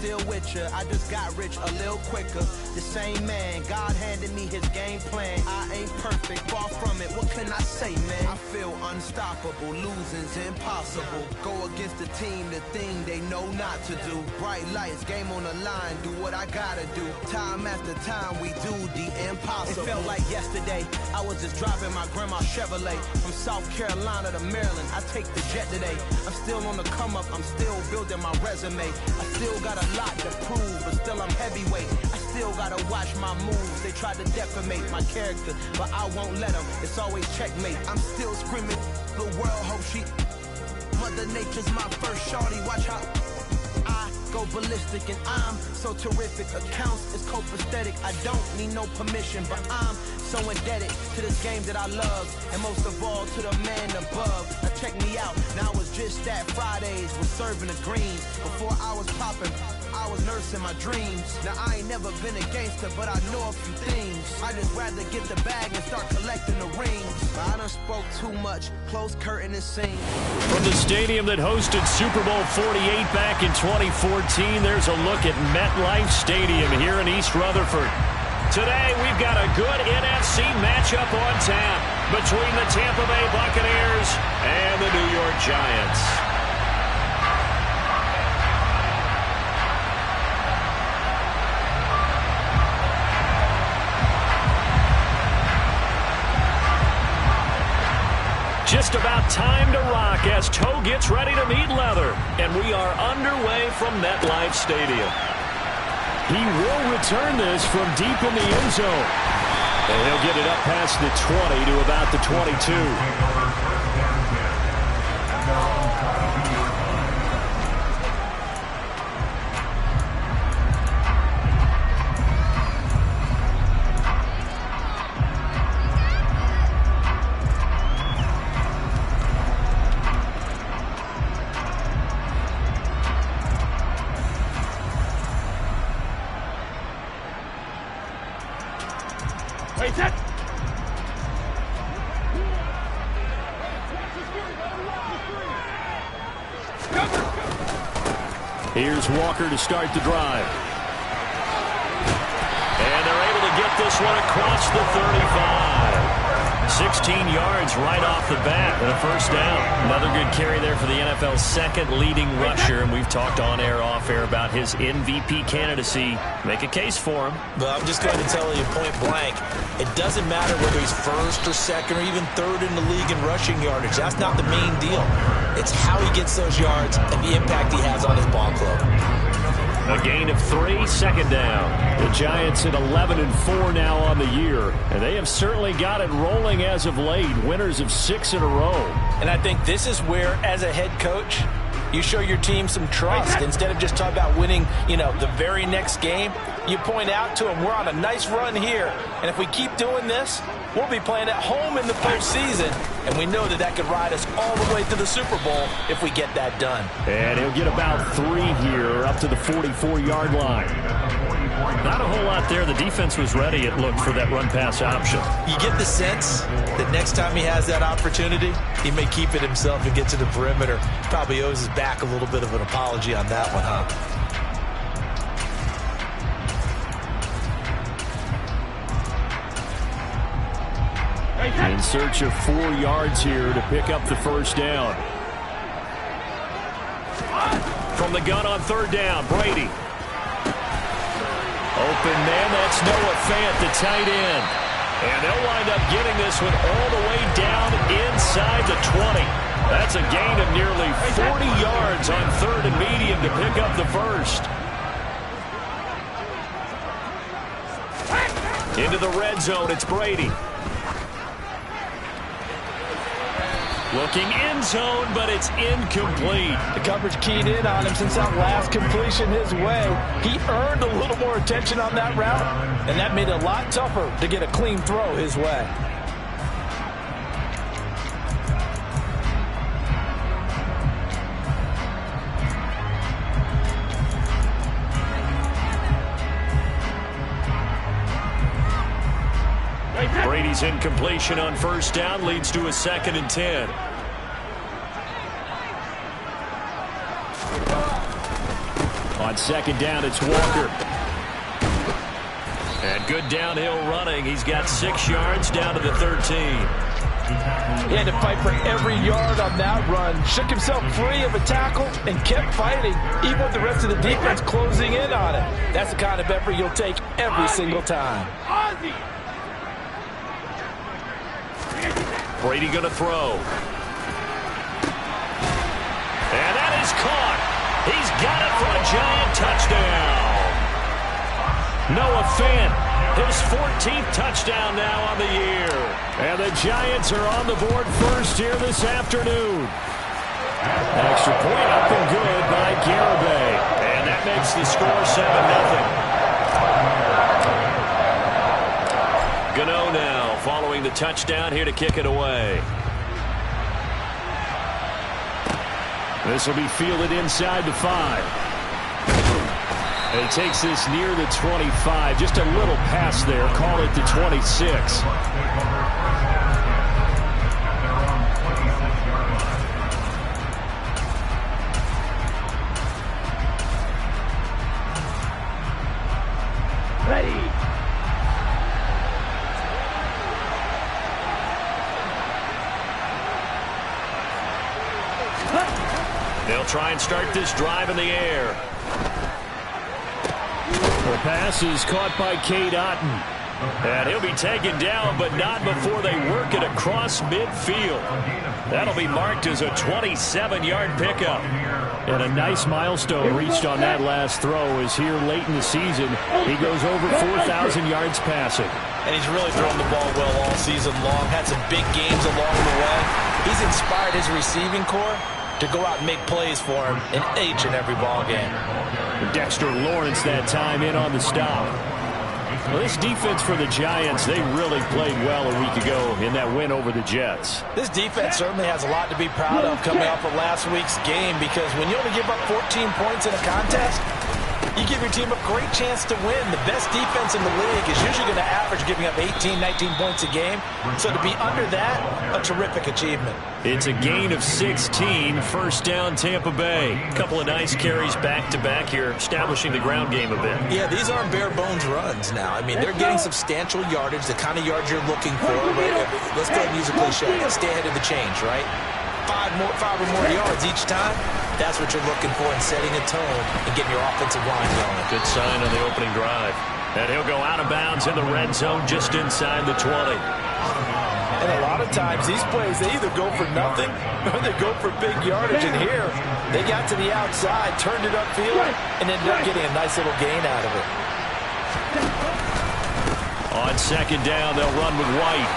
still with ya. I just got rich a little quicker. The same man, God handed me his game plan. I ain't perfect, far from it. What can I say, man? I feel unstoppable. Losing's impossible. Go against the team, the thing they know not to do. Bright lights, game on the line. Do what I gotta do. Time after time, we do the impossible. It felt like yesterday. I was just driving my grandma's Chevrolet from South Carolina to Maryland. I take the jet today. I'm still on the come up. I'm still building my resume. I still got a lot to prove, but still I'm heavyweight. I still gotta watch my moves. They try to defamate my character, but I won't let them. It's always checkmate. I'm still screaming. The world hope she. Mother Nature's my first shorty. Watch how I go ballistic, and I'm so terrific. Accounts is copacetic. I don't need no permission, but I'm so indebted to this game that I love, and most of all to the man above. Now check me out. Now it's just that Fridays was serving the greens. Before I was popping, I was nursing my dreams. Now I ain't never been a gangster, but I know a few things. I just rather get the bag and start collecting the rings. But I done spoke too much. Close curtain and sing. From the stadium that hosted Super Bowl 48 back in 2014, there's a look at MetLife Stadium here in East Rutherford. Today, we've got a good NFC matchup on tap between the Tampa Bay Buccaneers and the New York Giants. Just about time to rock as toe gets ready to meet leather. And we are underway from MetLife Stadium. He will return this from deep in the end zone. And he'll get it up past the 20 to about the 22. Here's Walker to start the drive. And they're able to get this one across the 35. 16 yards right off the bat and a first down. Another good carry there for the NFL's second leading rusher. And we've talked on air, off air about his MVP candidacy. Make a case for him. Well, I'm just going to tell you point blank. It doesn't matter whether he's first or second or even third in the league in rushing yardage. That's not the main deal. It's how he gets those yards and the impact he has on his ball club. A gain of 3, second down. The Giants at 11-4 now on the year, and they have certainly got it rolling as of late. Winners of 6 in a row. And I think this is where, as a head coach, you show your team some trust. Instead of just talking about winning, the very next game, you point out to them, we're on a nice run here, and if we keep doing this, we'll be playing at home in the postseason, and we know that could ride us all the way to the Super Bowl if we get that done. And he'll get about 3 here up to the 44-yard line. Not a whole lot there. The defense was ready, it looked, for that run-pass option. You get the sense that next time he has that opportunity, he may keep it himself and get to the perimeter. Probably owes his back a little bit of an apology on that one, huh? In search of 4 yards here to pick up the first down. From the gun on third down, Brady. Open man, that's Noah Fant, the tight end. And they'll wind up getting this one all the way down inside the 20. That's a gain of nearly 40 yards on third and medium to pick up the first. Into the red zone, it's Brady. Looking end zone, but it's incomplete. The coverage keyed in on him since that last completion his way. He earned a little more attention on that route, and that made it a lot tougher to get a clean throw his way. Brady's incompletion on first down leads to a 2nd and 10. On second down, it's Walker. And good downhill running. He's got 6 yards down to the 13. He had to fight for every yard on that run. Shook himself free of a tackle and kept fighting, even with the rest of the defense closing in on it. That's the kind of effort you'll take every single time. Brady going to throw. And that is caught. He's got it for a giant touchdown. Noah Fant, his 14th touchdown now on the year. And the Giants are on the board first here this afternoon. An extra point up and good by Garibay. And that makes the score 7-0. Gano now following the touchdown here to kick it away. This will be fielded inside the 5. And he takes this near the 25. Just a little pass there. Call it the 26. Ready. They'll try and start this drive in the air. The pass is caught by Cade Otton. And he'll be taken down, but not before they work it across midfield. That'll be marked as a 27-yard pickup. And a nice milestone reached on that last throw as here late in the season, he goes over 4,000 yards passing. And he's really thrown the ball well all season long. Had some big games along the way. He's inspired his receiving corps to go out and make plays for him in each and every ball game. Dexter Lawrence that time in on the stop. Well, this defense for the Giants, they really played well a week ago in that win over the Jets. This defense certainly has a lot to be proud of coming off of last week's game, because when you only give up 14 points in a contest, you give your team a great chance to win. The best defense in the league is usually going to average giving up 18, 19 points a game. So to be under that, a terrific achievement. It's a gain of 16, first down Tampa Bay. A couple of nice carries back-to-back here, establishing the ground game a bit. Yeah, these aren't bare-bones runs now. I mean, they're getting substantial yardage, the kind of yards you're looking for. Right? Let's go ahead and use a cliche. Stay ahead of the change, right? Five or more yards each time. That's what you're looking for in setting a tone and getting your offensive line going. Good sign on the opening drive. And he'll go out of bounds in the red zone just inside the 20. And a lot of times these plays, they either go for nothing or they go for big yardage. And here, they got to the outside, turned it upfield, and ended up getting a nice little gain out of it. On second down, they'll run with White.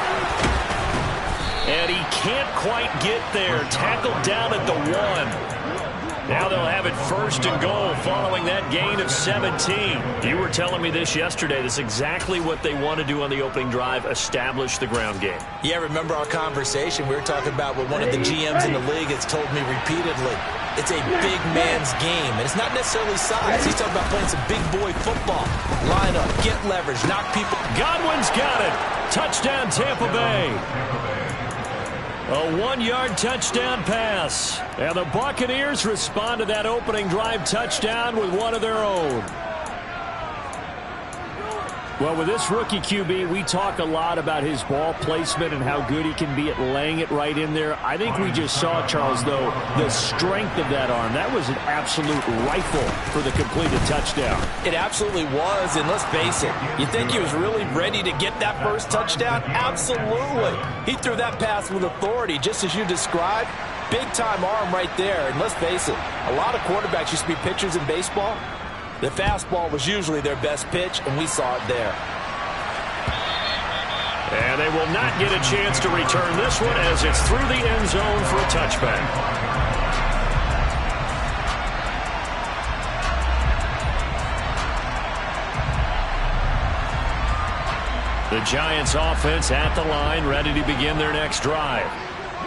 And he can't quite get there. Tackled down at the 1. Now they'll have it first and goal following that gain of 17. You were telling me this yesterday. This is exactly what they want to do on the opening drive, establish the ground game. Yeah, remember our conversation? We were talking about what one of the GMs in the league has told me repeatedly. It's a big man's game, and it's not necessarily size. He's talking about playing some big boy football. Line up, get leverage, knock people. Godwin's got it. Touchdown, Tampa Bay. A 1-yard touchdown pass. And the Buccaneers respond to that opening drive touchdown with one of their own. Well, with this rookie QB, we talk a lot about his ball placement and how good he can be at laying it right in there. I think we just saw, Charles, though, the strength of that arm. That was an absolute rifle for the completed touchdown. It absolutely was, and let's face it, you think he was really ready to get that first touchdown? Absolutely. He threw that pass with authority, just as you described. Big-time arm right there, and let's face it, a lot of quarterbacks used to be pitchers in baseball. The fastball was usually their best pitch, and we saw it there. And they will not get a chance to return this one as it's through the end zone for a touchback. The Giants offense at the line, ready to begin their next drive.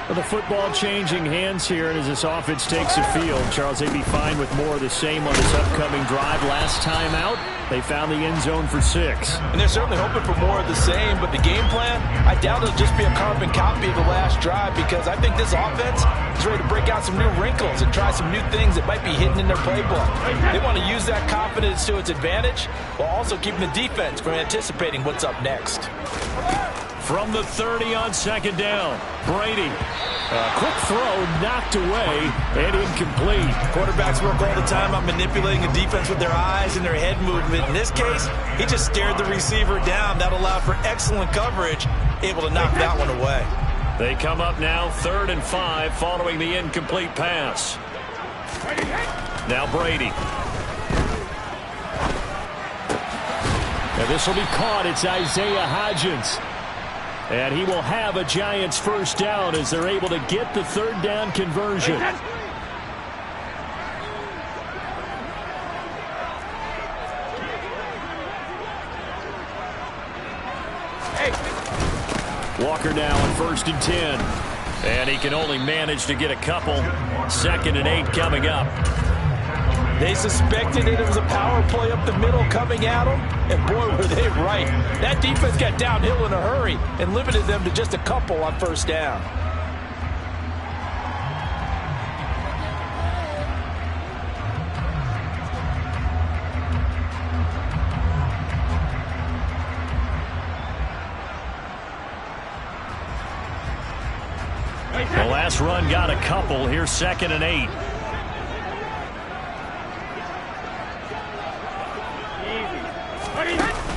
Well, the football changing hands here, and as this offense takes the field, Charles, they'd be fine with more of the same on this upcoming drive. Last time out, they found the end zone for 6. And they're certainly hoping for more of the same, but the game plan, I doubt it'll just be a carbon copy of the last drive, because I think this offense is ready to break out some new wrinkles and try some new things that might be hidden in their playbook. They want to use that confidence to its advantage while also keeping the defense from anticipating what's up next. From the 30 on second down, Brady. A quick throw knocked away and incomplete. Quarterbacks work all the time on manipulating a defense with their eyes and their head movement. In this case, he just stared the receiver down. That allowed for excellent coverage, able to knock that one away. They come up now 3rd and 5 following the incomplete pass. Now Brady. And this will be caught. It's Isaiah Hodgins. And he will have a Giants first down as they're able to get the 3rd down conversion. Walker now on 1st and 10. And he can only manage to get a couple. 2nd and 8 coming up. They suspected that it was a power play up the middle coming at them, and boy, were they right. That defense got downhill in a hurry and limited them to just a couple on 1st down. The last run got a couple. Here's 2nd and 8.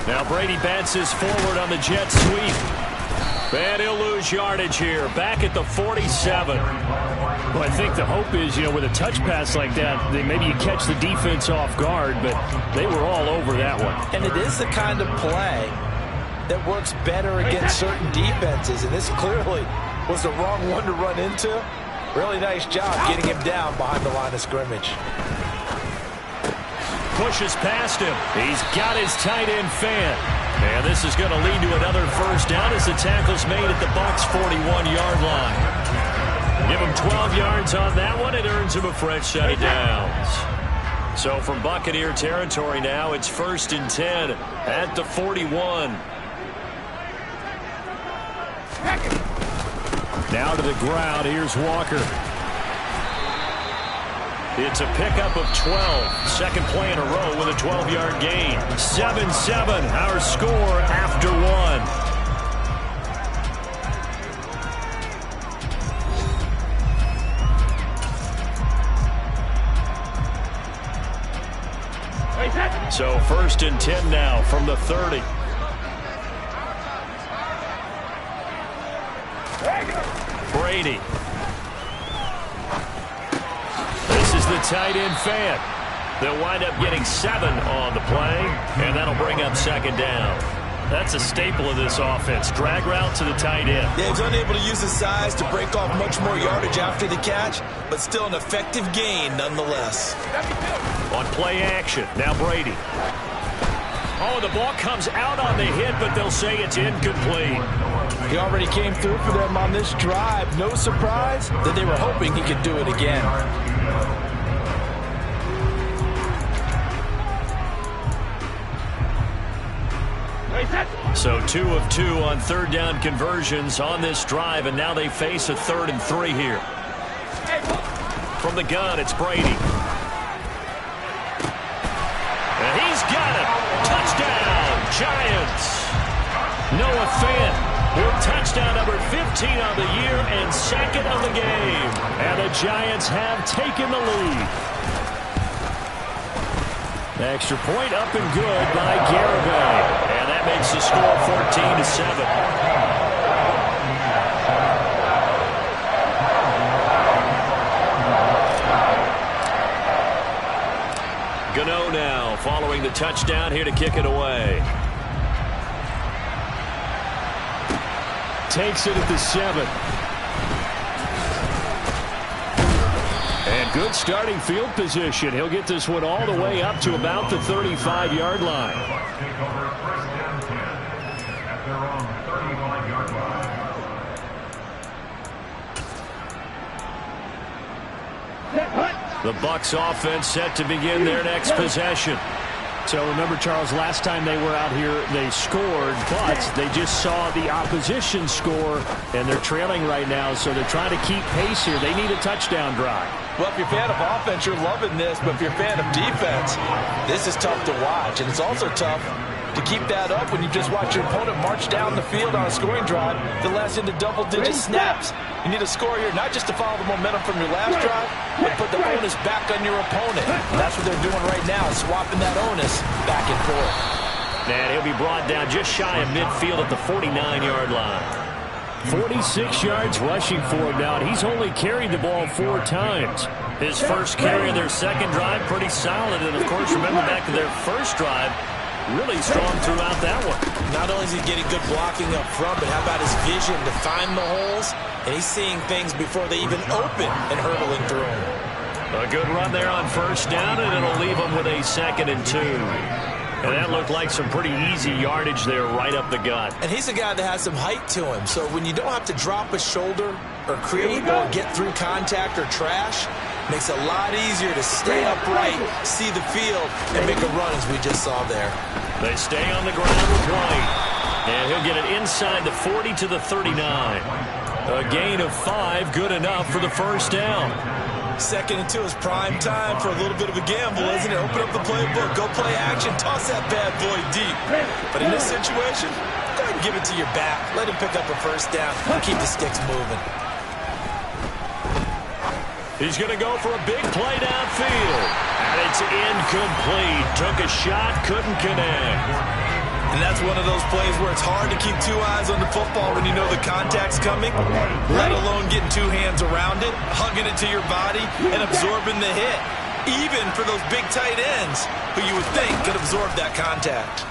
Now Brady bounces forward on the jet sweep. And he'll lose yardage here. Back at the 47. Well, I think the hope is, with a touch pass like that, maybe you catch the defense off guard, but they were all over that one. And it is the kind of play that works better against certain defenses, and this clearly was the wrong one to run into. Really nice job getting him down behind the line of scrimmage. Pushes past him. He's got his tight end fan. And this is going to lead to another first down as the tackle's made at the Bucs 41-yard line. Give him 12 yards on that one. It earns him a fresh set of downs. So from Buccaneer territory now, it's 1st and 10 at the 41. Now to the ground. Here's Walker. It's a pickup of 12. Second play in a row with a 12-yard gain. 7-7, our score after 1. So 1st and 10 now from the 30. Brady. This is the tight end fan. They'll wind up getting 7 on the play, and that'll bring up 2nd down. That's a staple of this offense. Drag route to the tight end. Yeah, he's unable to use his size to break off much more yardage after the catch, but still an effective gain nonetheless. On play action, now Brady. Oh, the ball comes out on the hit, but they'll say it's incomplete. He already came through for them on this drive. No surprise that they were hoping he could do it again. So 2 of 2 on 3rd down conversions on this drive, and now they face a 3rd and 3 here. From the gun, it's Brady. And he's got it. Touchdown, Giants. Noah Fant with touchdown number 15 on the year and 2nd of the game. And the Giants have taken the lead. The extra point up and good by Garibay. And that makes the score 14-7. Gano now following the touchdown here to kick it away. Takes it at the 7. And good starting field position. He'll get this one all the way up to about the 35-yard line. The Bucs offense set to begin their next possession. So remember, Charles, last time they were out here, they scored, but they just saw the opposition score, and they're trailing right now, so they're trying to keep pace here. They need a touchdown drive. Well, if you're a fan of offense, you're loving this, but if you're a fan of defense, this is tough to watch, and it's also tough to keep that up when you just watch your opponent march down the field on a scoring drive that lasts into double-digit snaps. You need a score here, not just to follow the momentum from your last drive, but put the onus back on your opponent. And that's what they're doing right now, swapping that onus back and forth. And he'll be brought down just shy of midfield at the 49-yard line. 46 yards rushing for him now, and he's only carried the ball 4 times. His first carry of their second drive, pretty solid. And, of course, remember back to their first drive, really strong throughout that one. Not only is he getting good blocking up front, but how about his vision to find the holes? And he's seeing things before they even open and hurdling through them. A good run there on first down, and it'll leave him with a 2nd and 2. And that looked like some pretty easy yardage there right up the gut. And he's a guy that has some height to him. So when you don't have to drop a shoulder or create or get through contact or trash, makes it a lot easier to stay upright, see the field, and make a run as we just saw there. They stay on the ground with White. And he'll get it inside the 40 to the 39. A gain of 5, good enough for the first down. 2nd and 2 is prime time for a little bit of a gamble, isn't it? Open up the playbook, go play action, toss that bad boy deep. But in this situation, go ahead and give it to your back. Let him pick up a first down and keep the sticks moving. He's going to go for a big play downfield. And it's incomplete. Took a shot, couldn't connect. And that's one of those plays where it's hard to keep 2 eyes on the football when you know the contact's coming, let alone getting 2 hands around it, hugging it to your body, and absorbing the hit. Even for those big tight ends who you would think could absorb that contact.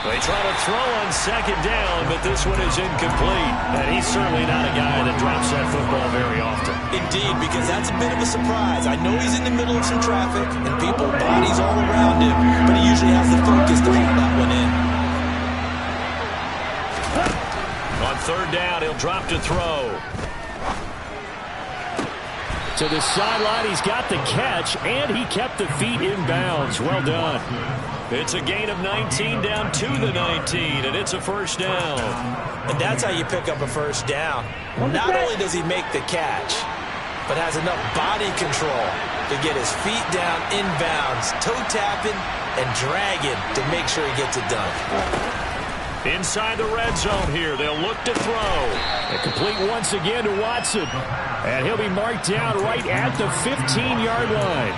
They try to throw on 2nd down, but this one is incomplete. And he's certainly not a guy that drops that football very often. Indeed, because that's a bit of a surprise. I know he's in the middle of some traffic and people, bodies all around him, but he usually has the focus to hold that one in. On 3rd down, he'll drop to throw. To the sideline, he's got the catch, and he kept the feet in bounds. Well done. It's a gain of 19 down to the 19, and it's a first down. And that's how you pick up a first down. Not only does he make the catch, but has enough body control to get his feet down inbounds, toe tapping and dragging to make sure he gets it done. Inside the red zone here, they'll look to throw. And complete once again to Watson. And he'll be marked down right at the 15-yard line.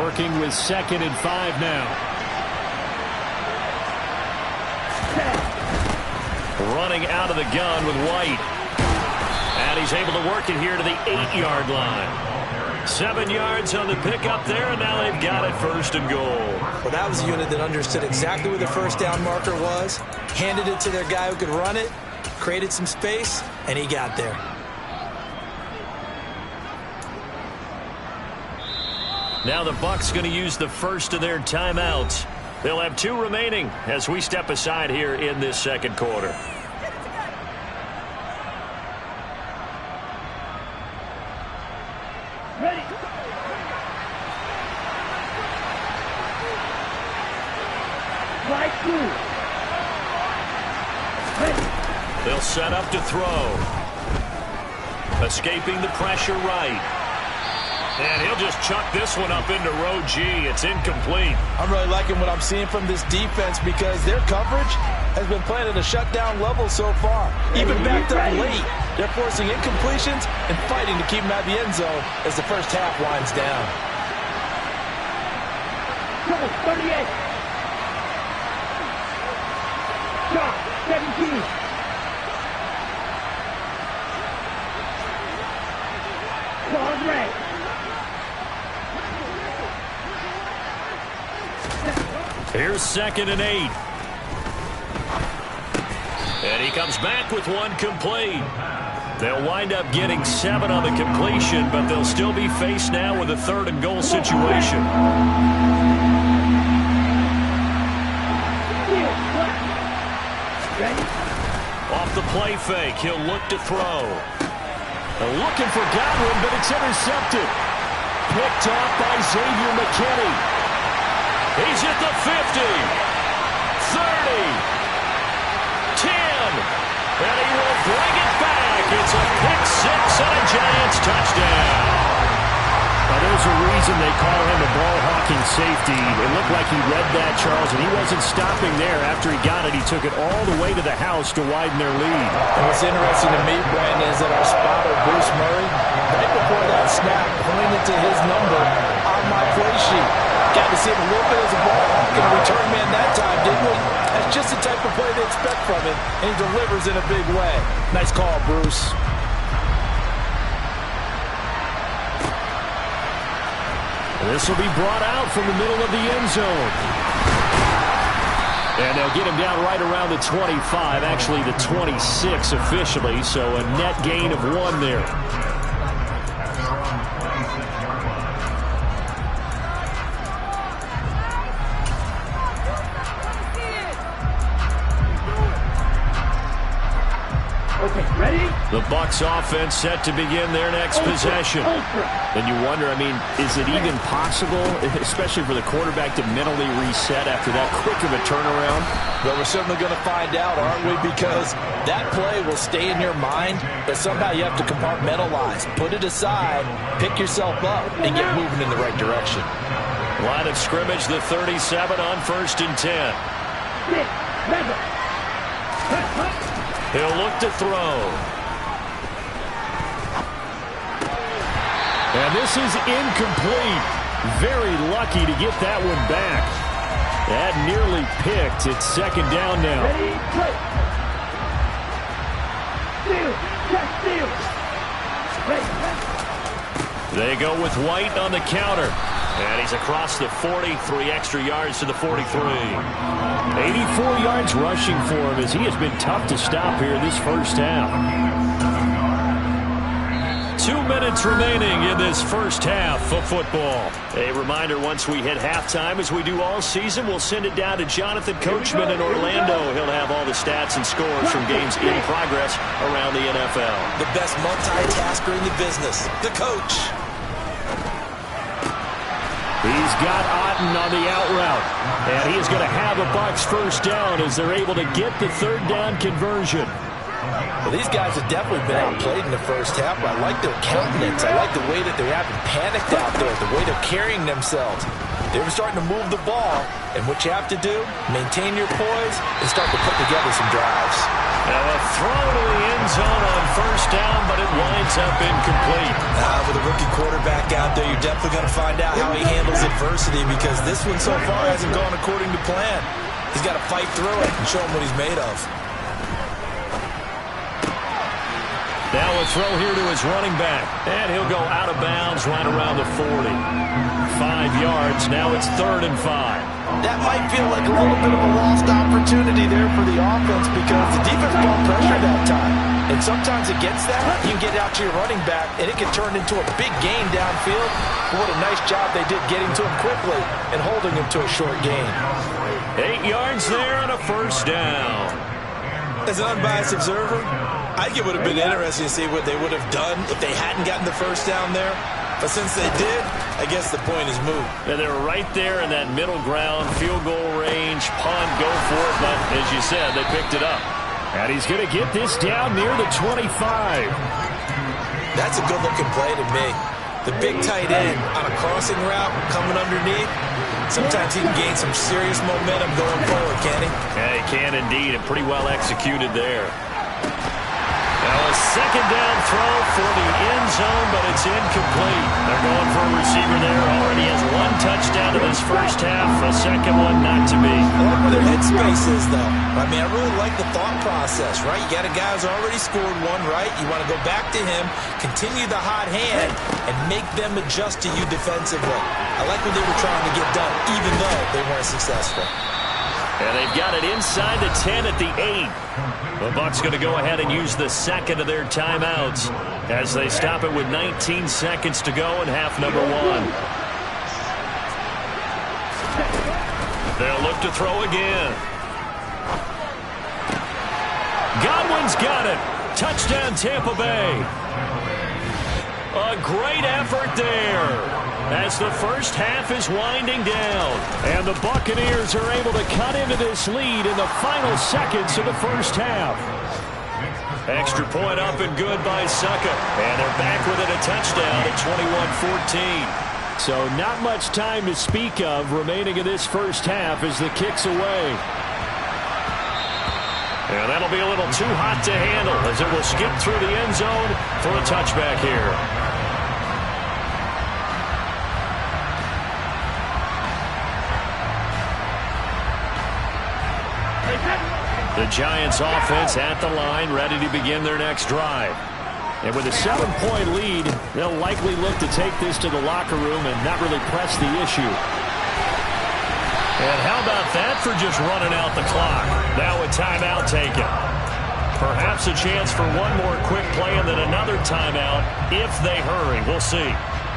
Working with 2nd and 5 now. Running out of the gun with White. And he's able to work it here to the 8-yard line. 7 yards on the pickup there, and now they've got it 1st and goal. Well, that was a unit that understood exactly where the first down marker was, handed it to their guy who could run it, created some space, and he got there. Now the Bucs going to use the first of their timeouts. They'll have 2 remaining as we step aside here in this 2nd quarter. They'll set up to throw. Escaping the pressure right. And he'll just chuck this one up into row G. It's incomplete. I'm really liking what I'm seeing from this defense because their coverage has been playing at a shutdown level so far. Even backed up late, they're forcing incompletions and fighting to keep them at the end zone as the first half winds down. 38. Shot, 17. Ball red. Here's 2nd and 8. And he comes back with one complete. They'll wind up getting 7 on the completion, but they'll still be faced now with a 3rd and goal situation. Off the play fake, he'll look to throw. Looking for Godwin, but it's intercepted. Picked off by Xavier McKinney. He's at the 50, 30, 10, and he will bring it back. It's a pick six and a Giants touchdown. Now, there's a reason they call him a ball-hawking safety. It looked like he read that, Charles, and he wasn't stopping there. After he got it, he took it all the way to the house to widen their lead. And what's interesting to me, Brandon, is that our spotter, Bruce Murray, right before that snap, pointed to his number on my play sheet. Got to see him a little bit as a ball-hawking return man that time, didn't we? That's just the type of play they expect from him, and he delivers in a big way. Nice call, Bruce. This will be brought out from the middle of the end zone. And they'll get him down right around the 25, actually the 26 officially, so a net gain of 1 there. Okay, ready? The Bucs offense set to begin their next possession. And you wonder, I mean, is it even possible, especially for the quarterback, to mentally reset after that quick of a turnaround? Well, we're certainly going to find out, aren't we? Because that play will stay in your mind, but somehow you have to compartmentalize. Put it aside, pick yourself up, and get moving in the right direction. Line of scrimmage, the 37 on 1st and 10. He'll look to throw. And this is incomplete. Very lucky to get that one back. That nearly picked. It's 2nd down now. Ready, play. Steal, They go with White on the counter. And he's across the 40, 3 extra yards to the 43. 84 yards rushing for him as he has been tough to stop here this first half. 2 minutes remaining in this first half of football. A reminder, once we hit halftime, as we do all season, we'll send it down to Jonathan Coachman in Orlando. He'll have all the stats and scores from games in progress around the NFL. The best multitasker in the business, the coach. He's got Otten on the out route. And he is going to have a Bucs first down as they're able to get the 3rd down conversion. Well, these guys have definitely been outplayed in the first half, but I like their countenance. I like the way that they haven't panicked out there, the way they're carrying themselves. They're starting to move the ball, and what you have to do, maintain your poise and start to put together some drives. Now a throw to the end zone on 1st down, but it winds up incomplete. With a rookie quarterback out there, you're definitely going to find out how he handles adversity, because this one so far hasn't gone according to plan. He's got to fight through it and show him what he's made of. Now a throw here to his running back, and he'll go out of bounds right around the 40. 5 yards, now it's 3rd and 5. That might feel like a little bit of a lost opportunity there for the offense, because the defense brought pressure that time. And sometimes against that, you can get out to your running back, and it can turn into a big gain downfield. But what a nice job they did getting to him quickly and holding him to a short gain. 8 yards there on a 1st down. As an unbiased observer, I think it would have been interesting to see what they would have done if they hadn't gotten the 1st down there. But since they did, I guess the point is moot. And they're right there in that middle ground, field goal range, punt, go for it. But as you said, they picked it up. And he's going to get this down near the 25. That's a good-looking play to me. The big tight end on a crossing route coming underneath. Sometimes he can gain some serious momentum going forward, can he? Yeah, he can indeed, and pretty well executed there. Now a 2nd down throw for the end zone, but it's incomplete. They're going for a receiver there. Already has 1 touchdown in this first half. A 2nd one not to be. I like where their headspace is, though. I mean, I really like the thought process, right? You got a guy who's already scored 1, right? You want to go back to him, continue the hot hand, and make them adjust to you defensively. I like what they were trying to get done, even though they weren't successful. And they've got it inside the 10 at the 8. The Bucs going to go ahead and use the 2nd of their timeouts as they stop it with 19 seconds to go in half number 1. They'll look to throw again. Godwin's got it. Touchdown, Tampa Bay. A great effort there as the first half is winding down. And the Buccaneers are able to cut into this lead in the final seconds of the first half. Extra point up and good by Succa. And they're back within a touchdown at 21-14. So not much time to speak of remaining in this first half as the kick's away. And that'll be a little too hot to handle as it will skip through the end zone for a touchback here. The Giants offense at the line, ready to begin their next drive. And with a 7-point lead, they'll likely look to take this to the locker room and not really press the issue. And how about that for just running out the clock? Now a timeout taken. Perhaps a chance for one more quick play and then another timeout if they hurry. We'll see.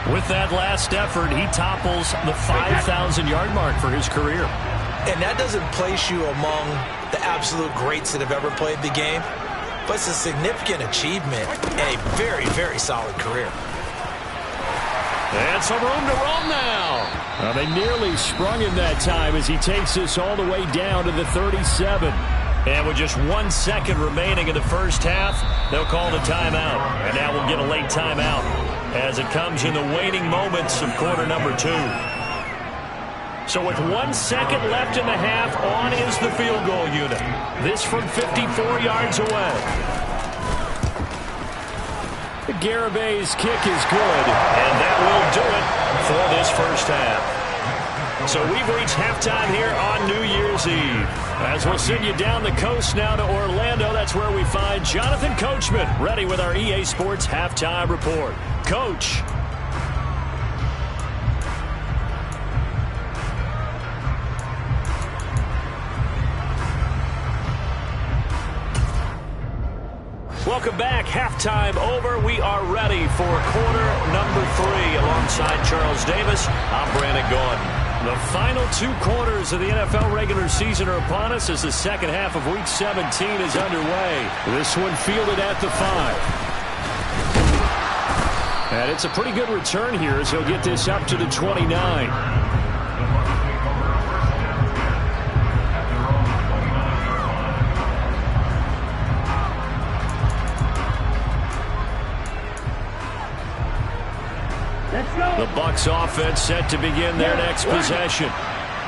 With that last effort, he topples the 5,000-yard mark for his career. And that doesn't place you among the absolute greats that have ever played the game, but it's a significant achievement and a very, very solid career. And some room to roam now. Well, they nearly sprung him that time as he takes this all the way down to the 37. And with just 1 second remaining in the first half, they'll call the timeout. And now we'll get a late timeout as it comes in the waning moments of quarter number 2. So with 1 second left in the half, on is the field goal unit. This from 54 yards away. The Garabay's kick is good. And that will do it for this first half. So we've reached halftime here on New Year's Eve. As we'll send you down the coast now to Orlando, that's where we find Jonathan Coachman, ready with our EA Sports Halftime Report. Coach. Welcome back. Halftime over. We are ready for quarter number 3. Alongside Charles Davis, I'm Brandon Gordon. The final 2 quarters of the NFL regular season are upon us as the second half of Week 17 is underway. This one fielded at the 5. And it's a pretty good return here as he'll get this up to the 29. The Bucs offense set to begin their next possession.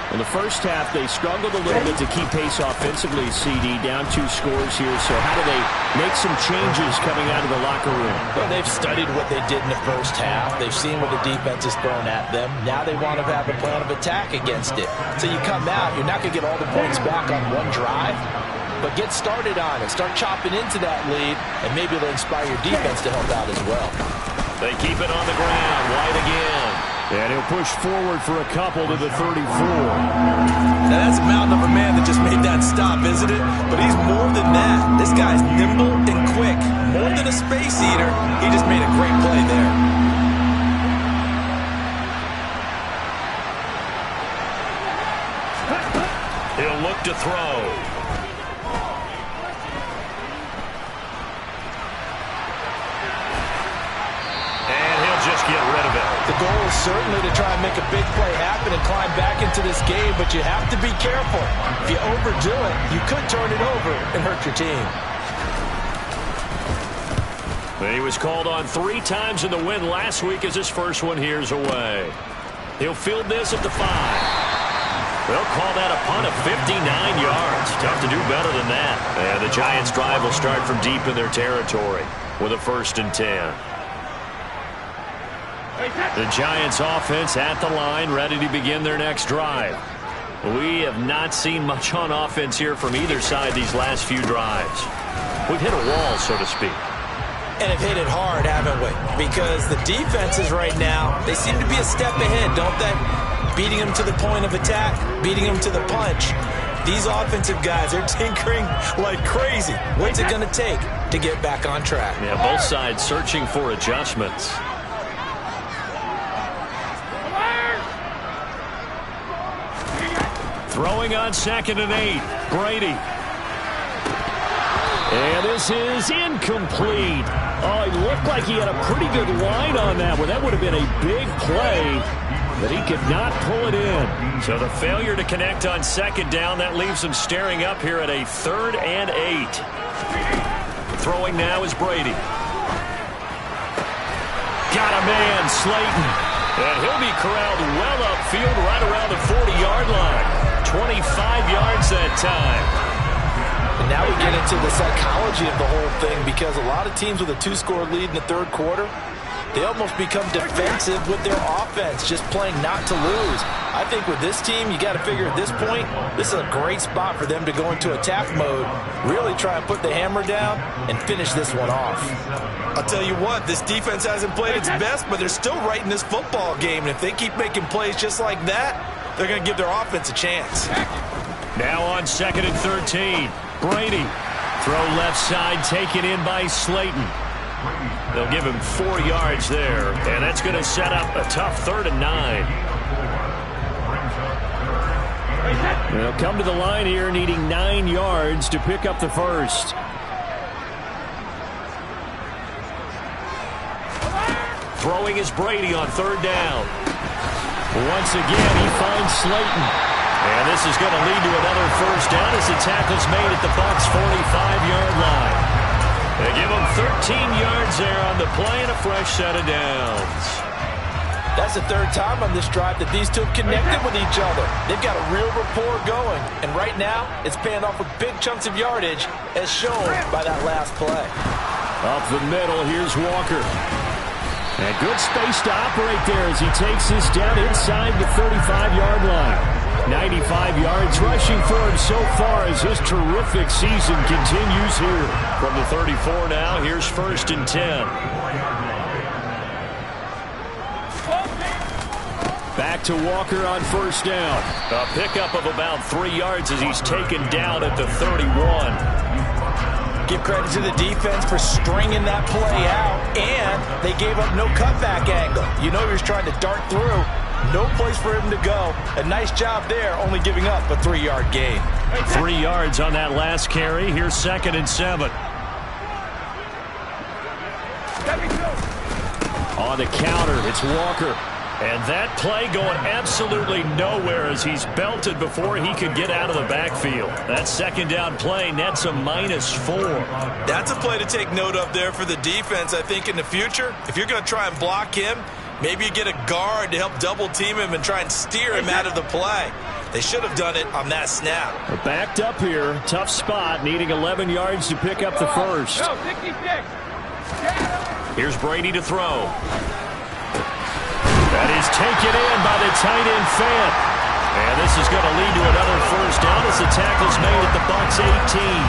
In the first half, they struggled a little bit to keep pace offensively, CD, down 2 scores here. So how do they make some changes coming out of the locker room? Well, they've studied what they did in the first half. They've seen what the defense is throwing at them. Now they want to have a plan of attack against it. So you come out, you're not going to get all the points back on one drive, but get started on it. Start chopping into that lead, and maybe it'll inspire your defense to help out as well. They keep it on the ground. White again. And he'll push forward for a couple to the 34. Now that's a mountain of a man that just made that stop, isn't it? But he's more than that. This guy's nimble and quick. More than a space eater. He just made a great play there. He'll look to throw. Just get rid of it. The goal is certainly to try and make a big play happen and climb back into this game, but you have to be careful. If you overdo it, you could turn it over and hurt your team. He was called on 3 times in the win last week as his first one here's away. He'll field this at the 5. They'll call that a punt of 59 yards. Tough to do better than that. And the Giants' drive will start from deep in their territory with a 1st and 10. The Giants offense at the line, ready to begin their next drive. We have not seen much on offense here from either side these last few drives. We've hit a wall, so to speak. And have hit it hard, haven't we? Because the defenses right now, they seem to be a step ahead, don't they? Beating them to the point of attack, beating them to the punch. These offensive guys are tinkering like crazy. What's it going to take to get back on track? Yeah, both sides searching for adjustments. Throwing on 2nd and 8. Brady. And this is incomplete. Oh, it looked like he had a pretty good line on that one. That would have been a big play, but he could not pull it in. So the failure to connect on second down, that leaves him staring up here at a 3rd and 8. Throwing now is Brady. Got a man, Slayton. And he'll be corralled well upfield right around the 40-yard line. 25 yards that time. And now we get into the psychology of the whole thing, because a lot of teams with a 2-score lead in the 3rd quarter, they almost become defensive with their offense, just playing not to lose. I think with this team, you got to figure at this point, this is a great spot for them to go into attack mode, really try and put the hammer down and finish this one off. I'll tell you what, this defense hasn't played its best, but they're still right in this football game. And if they keep making plays just like that, they're going to give their offense a chance. Now on 2nd and 13. Brady. Throw left side, taken in by Slayton. They'll give him 4 yards there, and that's going to set up a tough 3rd and 9. They'll come to the line here needing 9 yards to pick up the first. Throwing is Brady on 3rd down. Once again, he finds Slayton. And this is going to lead to another first down as the tackle's made at the Bucs' 45-yard line. They give him 13 yards there on the play and a fresh set of downs. That's the 3rd time on this drive that these two have connected with each other. They've got a real rapport going. And right now, it's paying off with big chunks of yardage, as shown by that last play. Up the middle, here's Walker. And good space to operate there as he takes this down inside the 35-yard line. 95 yards rushing for him so far as his terrific season continues here. From the 34 now, here's 1st and 10. Back to Walker on 1st down. A pickup of about 3 yards as he's taken down at the 31. Give credit to the defense for stringing that play out, and they gave up no cutback angle. You know he was trying to dart through. No place for him to go. A nice job there, only giving up a 3-yard gain. 3 yards on that last carry. Here's 2nd and 7. On the counter, it's Walker. And that play going absolutely nowhere as he's belted before he could get out of the backfield. That 2nd down play nets a -4. That's a play to take note of there for the defense. I think in the future, if you're going to try and block him, maybe you get a guard to help double-team him and try and steer him out of the play. They should have done it on that snap. We're backed up here. Tough spot, needing 11 yards to pick up the first. Here's Brady to throw. That is taken in by the tight end Fant. And this is going to lead to another first down as the tackle's made at the Bucs' 18.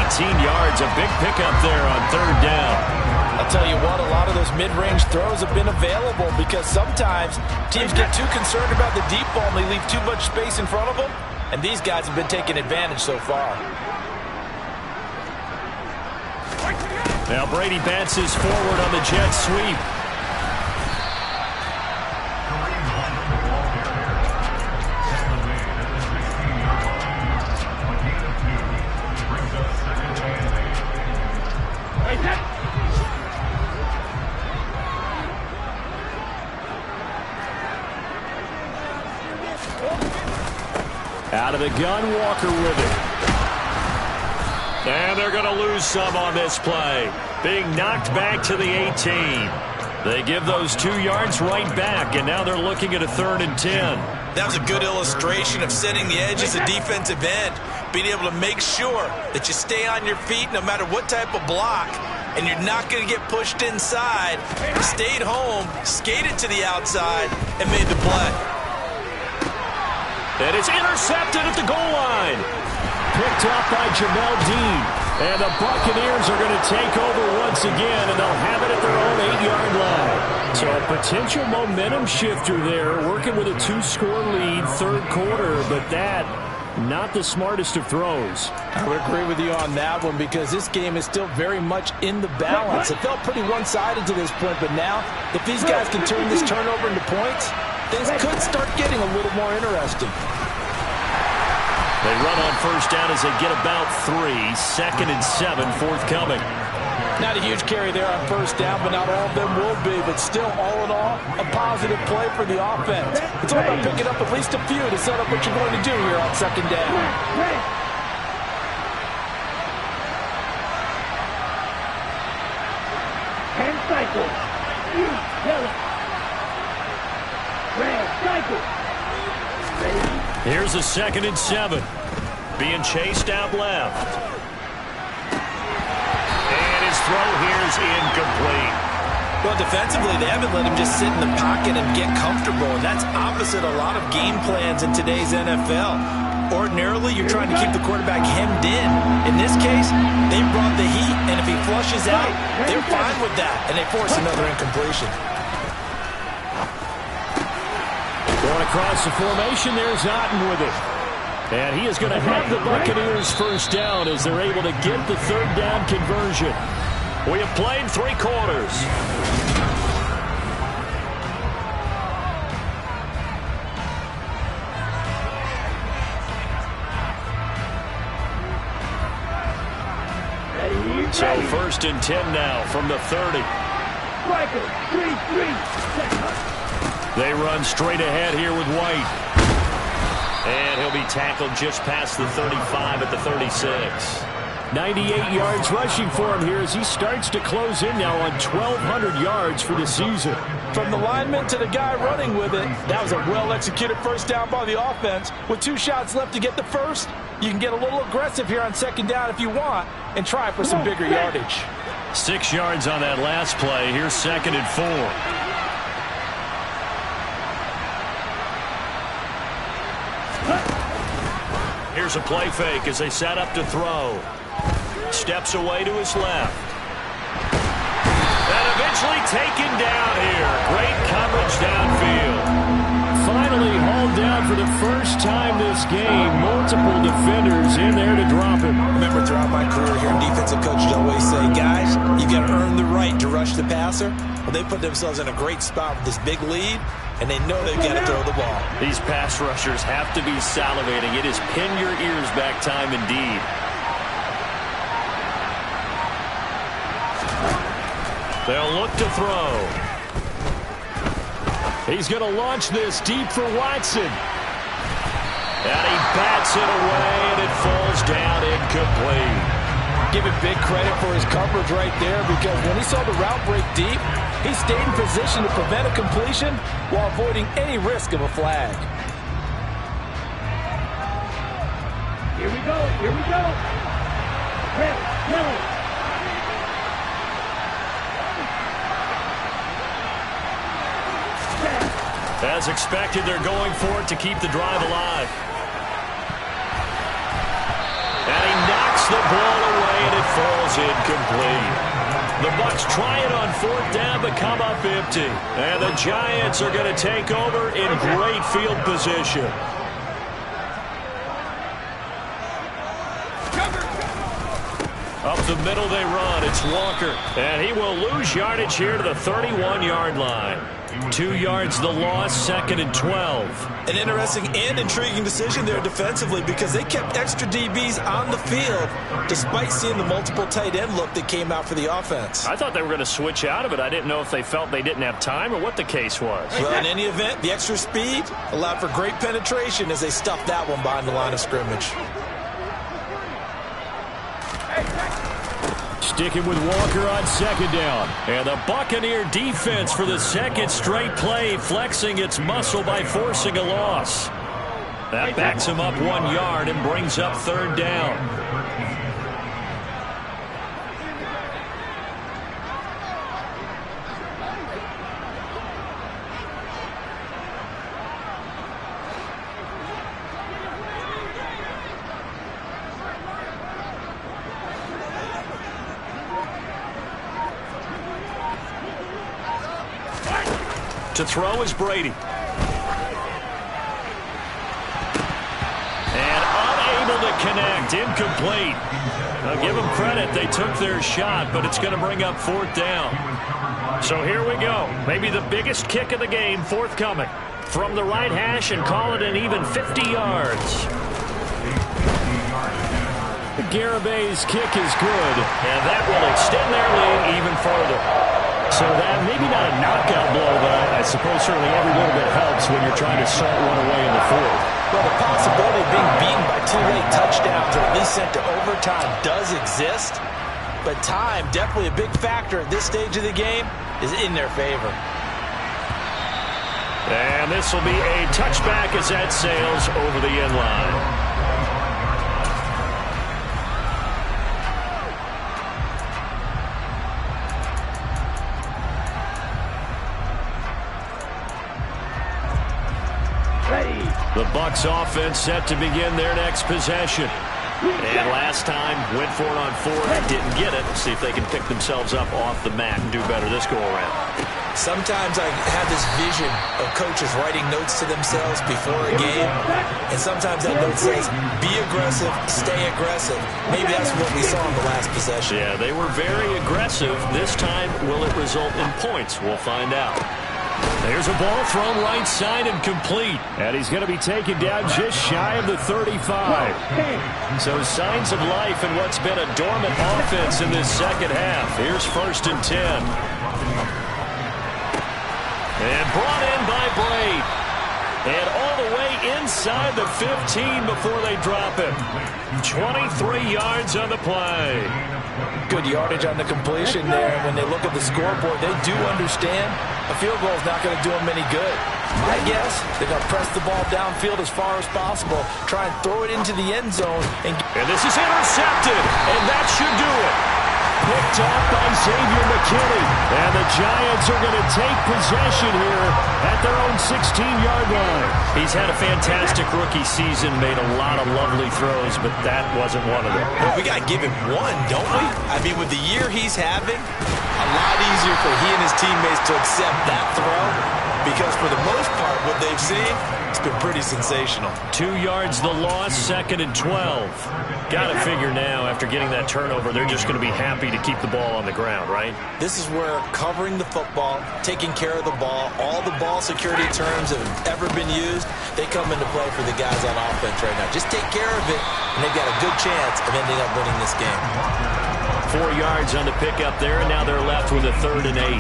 18 yards, a big pickup there on 3rd down. I'll tell you what, a lot of those mid-range throws have been available because sometimes teams get too concerned about the deep ball and they leave too much space in front of them, and these guys have been taking advantage so far. Now Brady bounces forward on the jet sweep. Out of the gun, Walker with it. And they're going to lose some on this play. Being knocked back to the 18. They give those 2 yards right back, and now they're looking at a 3rd and 10. That was a good illustration of setting the edge as a defensive end. Being able to make sure that you stay on your feet no matter what type of block, and you're not going to get pushed inside. Stayed home, skated to the outside, and made the play. And it's intercepted at the goal line. Picked up by Jamel Dean. And the Buccaneers are going to take over once again, and they'll have it at their own 8-yard line. So a potential momentum shifter there, working with a 2-score lead, 3rd quarter, but that, not the smartest of throws. I would agree with you on that one because this game is still very much in the balance. It felt pretty one-sided to this point, but now, if these guys can turn this turnover into points, things could start getting a little more interesting. They run on first down as they get about 3. 2nd and 7 forthcoming. Not a huge carry there on first down, but not all of them will be. But still, all in all, a positive play for the offense. It's all about picking up at least a few to set up what you're going to do here on 2nd down. Hand cycle. Yellow. Red cycle. Here's a 2nd and 7. Being chased out left. And his throw here is incomplete. Well, defensively, they haven't let him just sit in the pocket and get comfortable, and that's opposite a lot of game plans in today's NFL. Ordinarily, you're trying to keep the quarterback hemmed in. In this case, they brought the heat, and if he flushes out, they're fine with that, and they force another incompletion. Going across the formation, there's Otten with it. And he is going to have the Buccaneers first down as they're able to get the 3rd down conversion. We have played 3 quarters. So 1st and 10 now from the 30. They run straight ahead here with White. And he'll be tackled just past the 35 at the 36. 98 yards rushing for him here as he starts to close in now on 1,200 yards for the season. From the lineman to the guy running with it, that was a well-executed first down by the offense. With 2 shots left to get the first, you can get a little aggressive here on 2nd down if you want and try for some bigger yardage. 6 yards on that last play. Here's 2nd and 4. Here's a play fake as they set up to throw. Steps away to his left. And eventually taken down here. Great coverage downfield. Finally hauled down for the first time this game. Multiple defenders in there to drop him. Remember, throughout my career here in defensive coaches always say, guys, you got to earn the right to rush the passer. Well, they put themselves in a great spot with this big lead, and they know they've got to throw the ball. These pass rushers have to be salivating. It is pin your ears back time indeed. They'll look to throw. He's going to launch this deep for Watson. And he bats it away, and it falls down incomplete. Give him big credit for his coverage right there, because when he saw the route break deep, he stayed in position to prevent a completion while avoiding any risk of a flag. Here we go. Here we go. Red, yellow. As expected, they're going for it to keep the drive alive. And he knocks the ball away, and it falls incomplete. The Bucs try it on 4th down, but come up empty. And the Giants are going to take over in great field position. Up the middle they run. It's Walker. And he will lose yardage here to the 31-yard line. 2 yards the loss, 2nd and 12. An interesting and intriguing decision there defensively, because they kept extra DBs on the field despite seeing the multiple tight end look that came out for the offense. I thought they were going to switch out of it. I didn't know if they felt they didn't have time or what the case was. Well, in any event, the extra speed allowed for great penetration as they stuffed that one behind the line of scrimmage. Sticking with Walker on 2nd down. And the Buccaneer defense for the 2nd straight play, flexing its muscle by forcing a loss. That backs him up 1 yard and brings up 3rd down. To throw is Brady. And unable to connect. Incomplete. I'll give them credit. They took their shot, but it's going to bring up 4th down. So here we go. Maybe the biggest kick of the game forthcoming. From the right hash and call it an even 50 yards. Garabay's kick is good. And that will extend their lead even further. So that maybe not a knockout blow, but I suppose certainly every little bit helps when you're trying to salt one away in the fourth. Well, the possibility of being beaten by 2 late touchdowns or at least sent to overtime does exist. But time, definitely a big factor at this stage of the game, is in their favor. And this will be a touchback as that sails over the end line. The Bucs offense set to begin their next possession. And last time, went for it on 4th, didn't get it. See if they can pick themselves up off the mat and do better this go-around. Sometimes I have this vision of coaches writing notes to themselves before a game, and sometimes that note says, be aggressive, stay aggressive. Maybe that's what we saw in the last possession. Yeah, they were very aggressive. This time, will it result in points? We'll find out. There's a ball thrown right side and complete. And he's going to be taken down just shy of the 35. So signs of life in what's been a dormant offense in this second half. Here's 1st and 10. And brought in by Blade. And all the way inside the 15 before they drop him. 23 yards on the play. Good yardage on the completion there. When they look at the scoreboard, they do understand a field goal is not going to do them any good. My guess, they're going to press the ball downfield as far as possible, try and throw it into the end zone. And this is intercepted, and that should do it. Picked off by Xavier McKinney. And the Giants are going to take possession here at their own 16-yard line. He's had a fantastic rookie season, made a lot of lovely throws, but that wasn't one of them. Well, we got to give him one, don't we? I mean, with the year he's having, a lot easier for he and his teammates to accept that throw, because for the most part, what they've seen, it's been pretty sensational. 2 yards the loss, 2nd and 12. Got to figure now, after getting that turnover, they're just going to be happy to keep the ball on the ground, right? This is where covering the football, taking care of the ball, all the ball security terms that have ever been used, they come into play for the guys on offense right now. Just take care of it, and they've got a good chance of ending up winning this game. 4 yards on the pickup there, and now they're left with a 3rd and 8.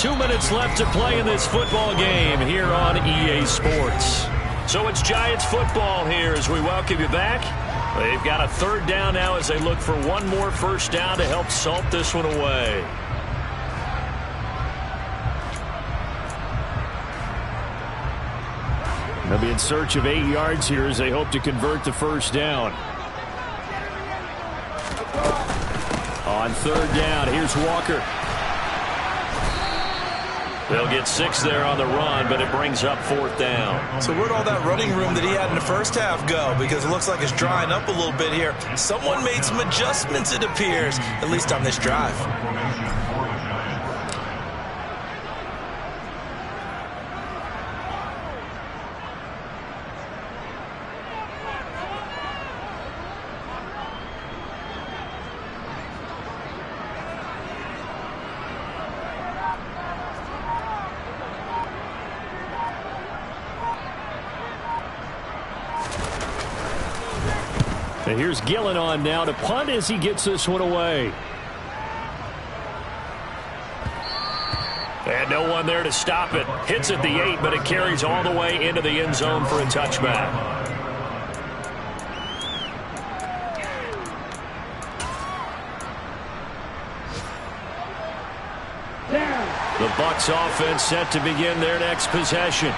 2 minutes left to play in this football game here on EA Sports. So it's Giants football here as we welcome you back. They've got a 3rd down now as they look for one more 1st down to help salt this one away. They'll be in search of 8 yards here as they hope to convert the 1st down. On 3rd down, here's Walker. They'll get 6 there on the run, but it brings up 4th down. So where'd all that running room that he had in the first half go? Because it looks like it's drying up a little bit here. Someone made some adjustments, it appears, at least on this drive. And here's Gillen on now to punt as he gets this one away. And no one there to stop it. Hits at the 8, but it carries all the way into the end zone for a touchback. The Bucs offense set to begin their next possession.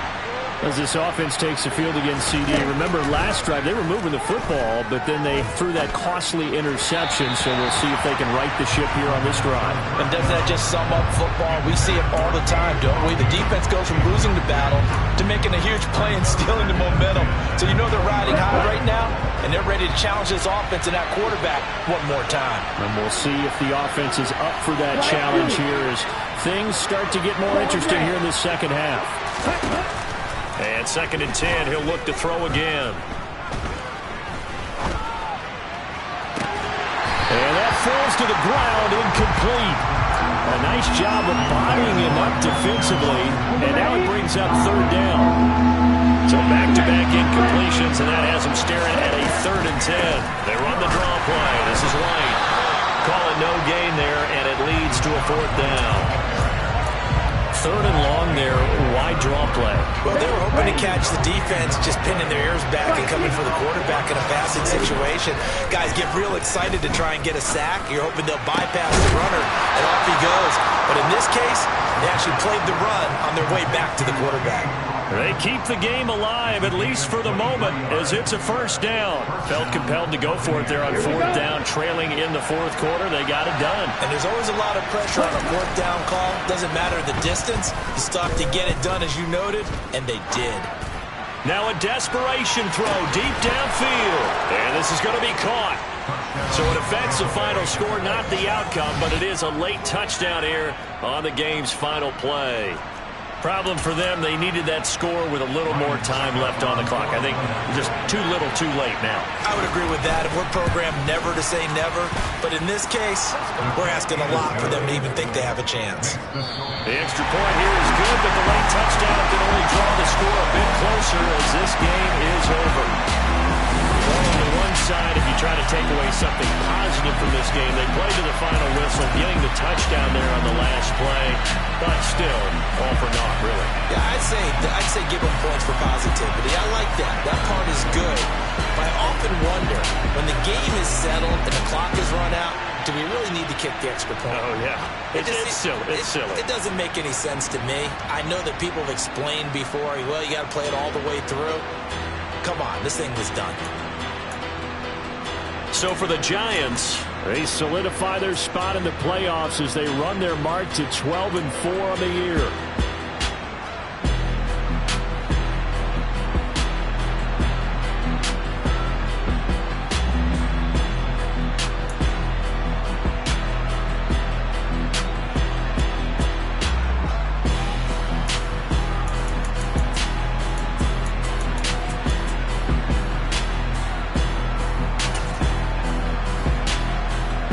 As this offense takes the field against CD. Remember last drive, they were moving the football, but then they threw that costly interception, so we'll see if they can right the ship here on this drive. And doesn't that just sum up football? We see it all the time, don't we? The defense goes from losing the battle to making a huge play and stealing the momentum. So you know they're riding high right now, and they're ready to challenge this offense and that quarterback one more time. And we'll see if the offense is up for that challenge here as things start to get more interesting here in the second half. And 2nd and 10, he'll look to throw again. And that falls to the ground, incomplete. A nice job of bodying him up defensively, and now it brings up 3rd down. So back-to-back incompletions, and that has them staring at a 3rd and 10. They run the draw play. This is White. Call it no gain there, and it leads to a 4th down. 3rd and long there, wide draw play. Well, they were hoping to catch the defense, just pinning their ears back and coming for the quarterback in a passing situation. Guys get real excited to try and get a sack. You're hoping they'll bypass the runner, and off he goes. But in this case, they actually played the run on their way back to the quarterback. They keep the game alive, at least for the moment, as it's a 1st down. Felt compelled to go for it there on 4th down, trailing in the 4th quarter. They got it done. And there's always a lot of pressure on a 4th down call. Doesn't matter the distance. You stop to get it done, as you noted, and they did. Now a desperation throw deep downfield. And this is going to be caught. So it affects the final score, not the outcome, but it is a late touchdown here on the game's final play. Problem for them, they needed that score with a little more time left on the clock. I think just too little too late now. I would agree with that. We're programmed never to say never. But in this case, we're asking a lot for them to even think they have a chance. The extra point here is good, but the late touchdown can only draw the score a bit closer as this game is over. Well, on the one side, if you try to take away something positive from this game, they played to the final whistle, getting the touchdown there on the last play, but still, all for naught, really. Yeah, I'd say give them points for positivity. I like that. That part is good. But I often wonder, when the game is settled and the clock is run out, do we really need to kick the extra point? Oh, yeah. It's silly. It's silly. It doesn't make any sense to me. I know that people have explained before, well, you got to play it all the way through. Come on, this thing was done. So for the Giants, they solidify their spot in the playoffs as they run their mark to 12-4 on the year.